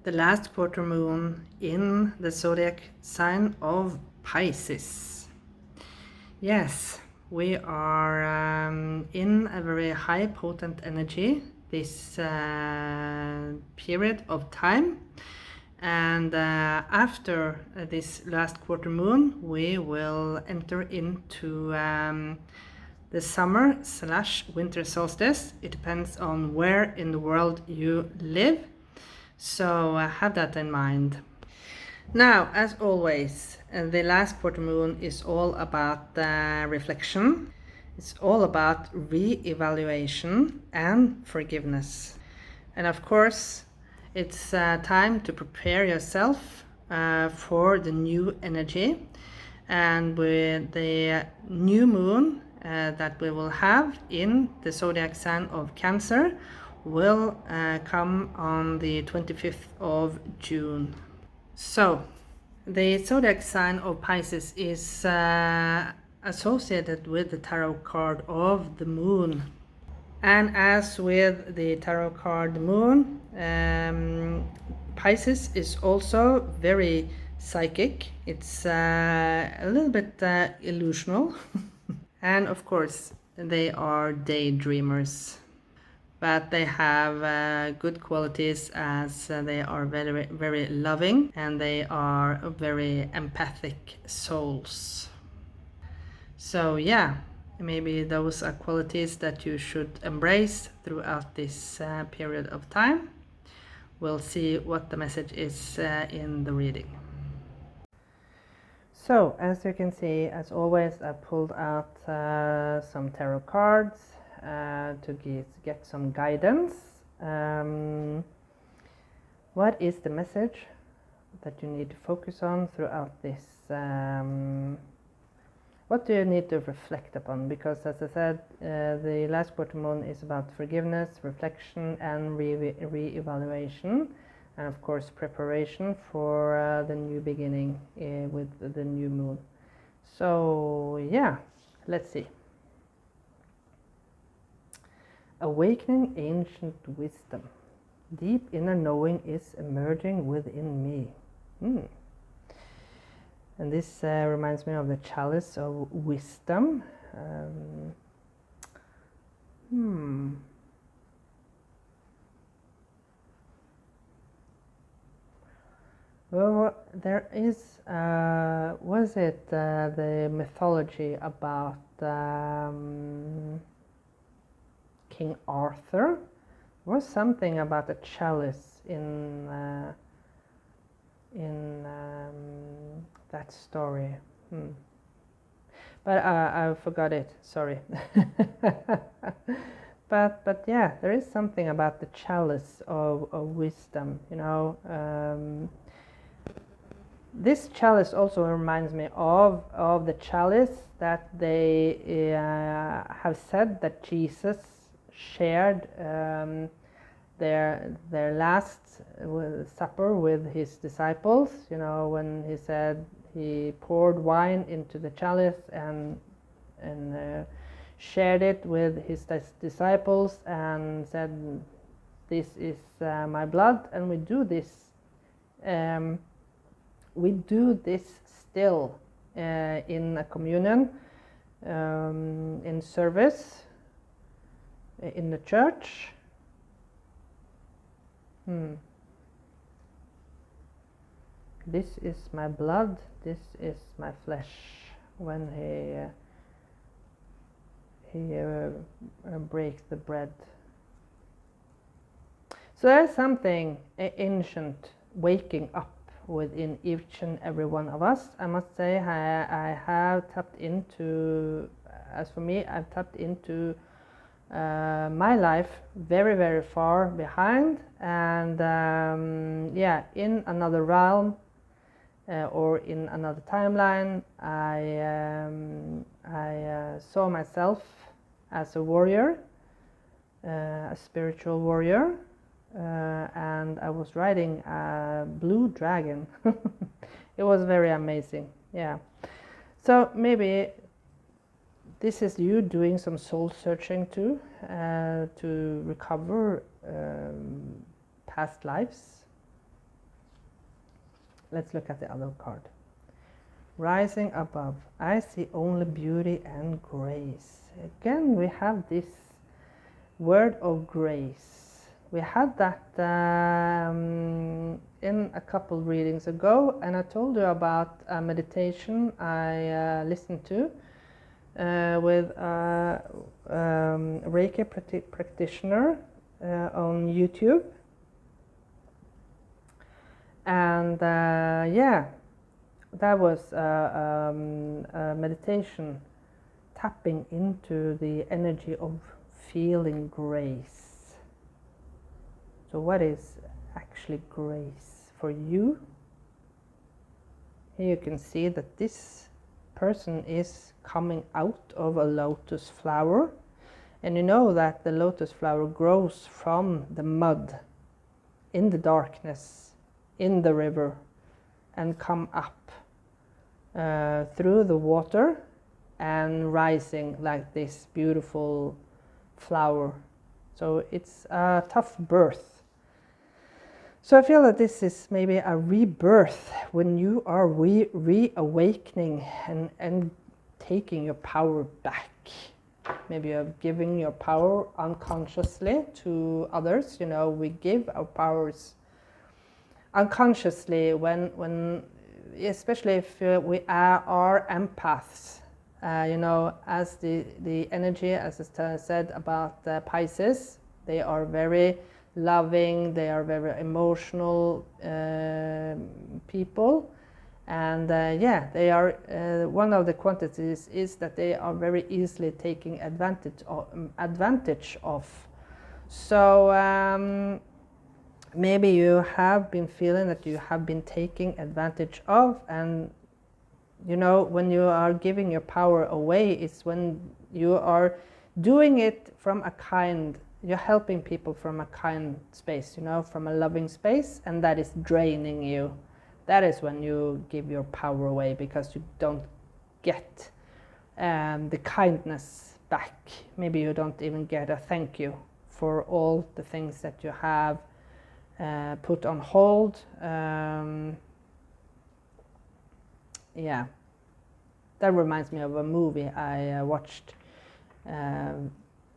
the last quarter moon in the zodiac sign of Pisces. Yes, we are in a very high potent energy this period of time, and after this last quarter moon we will enter into the summer/winter solstice. It depends on where in the world you live, so have that in mind. Now, as always, the last quarter moon is all about reflection. It's all about re-evaluation and forgiveness. And of course, it's time to prepare yourself for the new energy. And with the new moon that we will have in the zodiac sign of Cancer will come on the 25th of June. So, the zodiac sign of Pisces is associated with the tarot card of the moon. And as with the tarot card moon, Pisces is also very psychic. It's a little bit illusional. And of course, they are daydreamers. But they have good qualities as they are very, very loving, and they are very empathic souls. So yeah, maybe those are qualities that you should embrace throughout this period of time. We'll see what the message is in the reading. So, as you can see, as always, I pulled out some tarot cards to get some guidance. What is the message that you need to focus on throughout this? What do you need to reflect upon? Because, as I said, the last quarter moon is about forgiveness, reflection, and re-evaluation, and of course preparation for the new beginning with the new moon. So yeah, let's see. Awakening ancient wisdom. Deep inner knowing is emerging within me. And this reminds me of the chalice of wisdom. Well, there is, was it the mythology about King Arthur? There was something about a chalice in that story. But I forgot it, sorry. But yeah, there is something about the chalice of wisdom, you know. This chalice also reminds me of the chalice that they have said that Jesus shared their last supper with his disciples. You know, when he said he poured wine into the chalice and shared it with his disciples and said, "This is my blood," and we do this. We do this still in a communion, in service, in the church. This is my blood, this is my flesh, when he breaks the bread. So there's something ancient waking up within each and every one of us. I must say I have tapped into, as for me, I've tapped into my life very, very far behind, and yeah, in another realm or in another timeline, I saw myself as a warrior, a spiritual warrior, and I was riding a blue dragon. It was very amazing, yeah. So maybe this is you doing some soul searching too, to recover past lives. let's look at the other card. Rising above, I see only beauty and grace. Again, we have this word of grace. We had that in a couple readings ago, and I told you about a meditation I listened to with a Reiki practitioner on YouTube. And yeah, that was a meditation tapping into the energy of feeling grace. So what is actually grace for you? Here you can see that this person is coming out of a lotus flower, and you know that the lotus flower grows from the mud, in the darkness, in the river, and come up through the water and rising like this beautiful flower. So it's a tough birth. So I feel that this is maybe a rebirth when you are reawakening and taking your power back. Maybe you're giving your power unconsciously to others. You know, we give our powers unconsciously when especially if we are empaths. You know, as the energy, as I said about the Pisces, they are very loving, they are very emotional people, and yeah, they are one of the quantities is that they are very easily taking advantage of. So maybe you have been feeling that you have been taking advantage of, and you know, when you are giving your power away, it's when you are doing it from a kind, you're helping people from a kind space, you know, from a loving space, and that is draining you. That is when you give your power away, because you don't get the kindness back. Maybe you don't even get a thank you for all the things that you have put on hold. Yeah, that reminds me of a movie I watched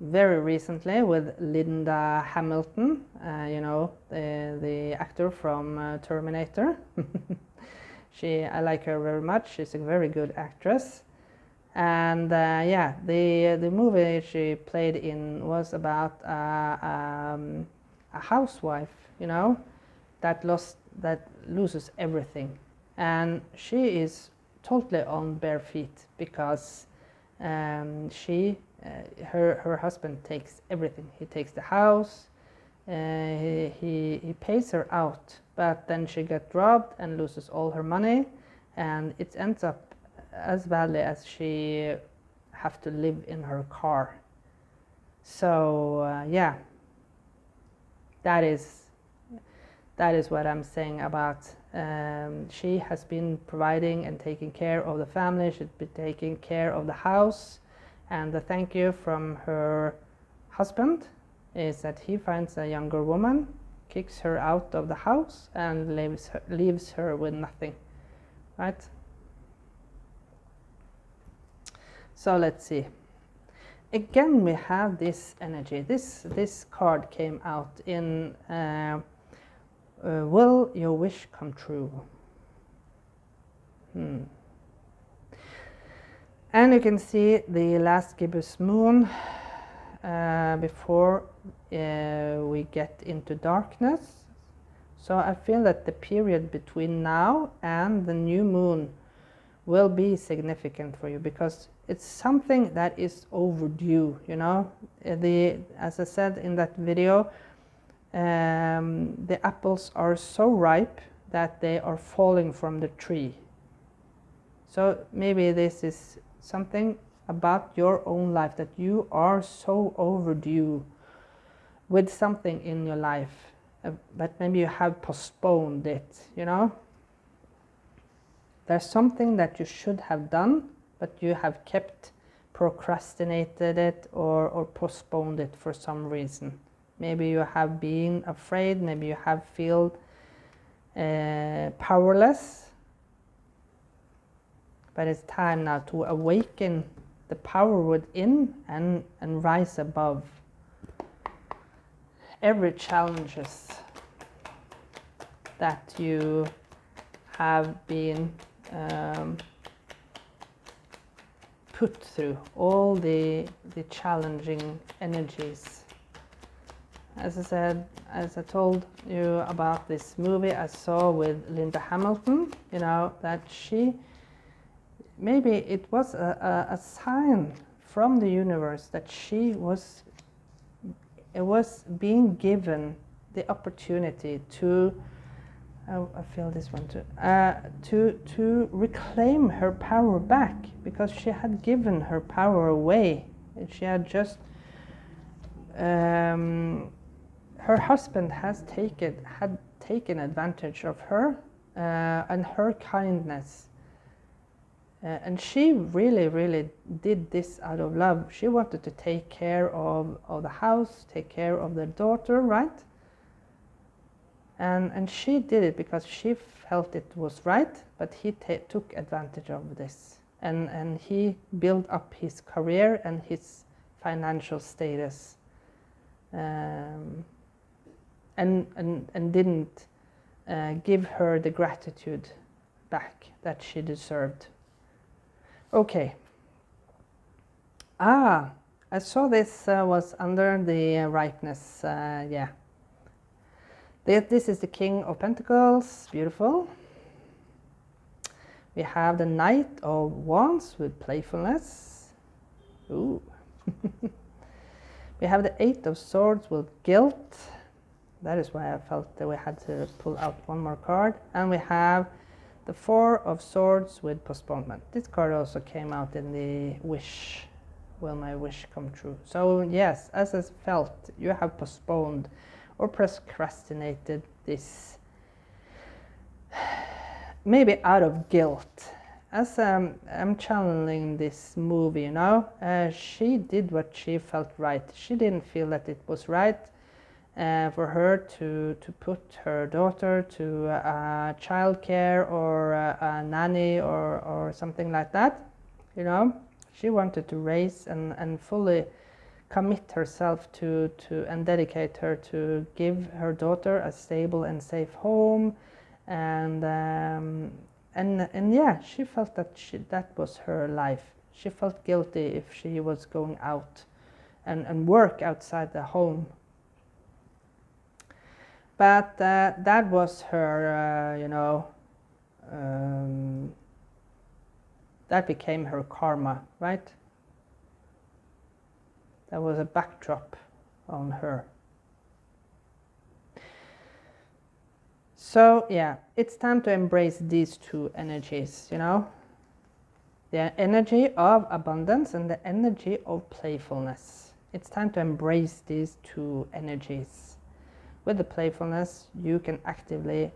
very recently with Linda Hamilton, you know, the actor from Terminator. I like her very much. She's a very good actress. And yeah, the movie she played in was about a housewife, you know, that loses everything, and she is totally on bare feet because her husband takes everything. He takes the house, he pays her out, but then she gets robbed and loses all her money, and it ends up as badly as she have to live in her car. So yeah, that is what I'm saying about she has been providing and taking care of the family, she's been taking care of the house, and the thank you from her husband is that he finds a younger woman, kicks her out of the house, and leaves her with nothing, right? So let's see. Again, we have this energy. This card came out in will your wish come true? And you can see the last gibbous moon before we get into darkness. So I feel that the period between now and the new moon will be significant for you, because it's something that is overdue, you know. As I said in that video, the apples are so ripe that they are falling from the tree. So maybe this is something about your own life, that you are so overdue with something in your life, but maybe you have postponed it, you know. There's something that you should have done, but you have kept procrastinated it or postponed it for some reason. Maybe you have been afraid, maybe you have felt powerless. But it's time now to awaken the power within and rise above every challenges that you have been put through, all the challenging energies. As I said, as I told you about this movie I saw with Linda Hamilton, you know, that maybe it was a sign from the universe that it was being given the opportunity to, I feel this one too, to reclaim her power back, because she had given her power away. She had just, her husband had taken advantage of her and her kindness. And she really did this out of love. She wanted to take care of the house, take care of their daughter, right? And she did it because she felt it was right, but he took advantage of this. And he built up his career and his financial status, and didn't give her the gratitude back that she deserved. Okay. I saw this was under the ripeness. Yeah. This is the King of Pentacles. Beautiful. We have the Knight of Wands with playfulness. Ooh. We have the Eight of Swords with guilt. That is why I felt that we had to pull out one more card. And we have the Four of Swords with postponement. This card also came out in the wish. Will my wish come true? So yes, as I felt, you have postponed or procrastinated this, maybe out of guilt. As I'm channeling this movie, you know, she did what she felt right. She didn't feel that it was right for her to put her daughter to childcare or a nanny or something like that. You know, she wanted to raise and fully commit herself to and dedicate her to give her daughter a stable and safe home, and yeah, she felt that that was her life. She felt guilty if she was going out and work outside the home. But that was her, you know, that became her karma, right? That was a backdrop on her. So yeah, it's time to embrace these two energies, you know? The energy of abundance and the energy of playfulness. It's time to embrace these two energies. With the playfulness, you can actively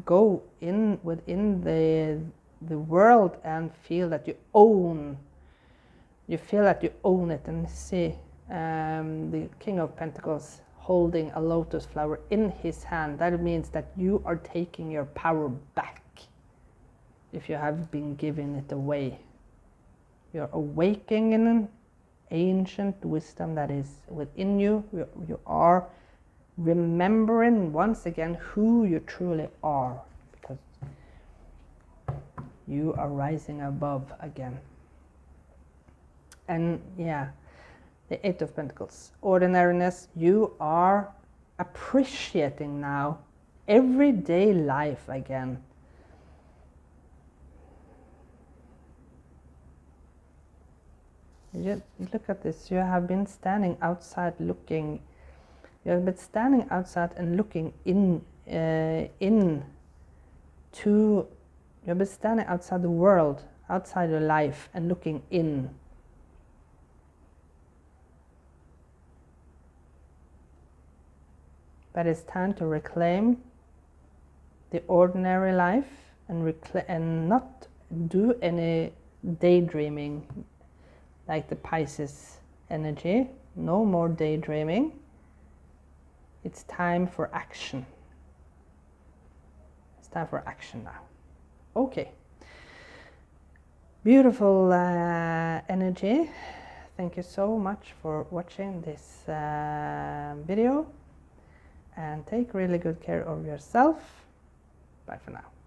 go within the world and feel that you own. You feel that you own it, and see the King of Pentacles holding a lotus flower in his hand. That means that you are taking your power back if you have been giving it away. You're awakening an ancient wisdom that is within you. You are remembering once again who you truly are, because you are rising above again. And yeah, the Eight of Pentacles, ordinariness. You are appreciating now everyday life again. You look at this. You have been standing outside looking. You have been standing outside and looking in to. You have been standing outside the world, outside your life, and looking in. But it's time to reclaim the ordinary life and not do any daydreaming like the Pisces energy. No more daydreaming. It's time for action. time for action now. Okay. Beautiful energy. Thank you so much for watching this video, and take really good care of yourself. Bye for now.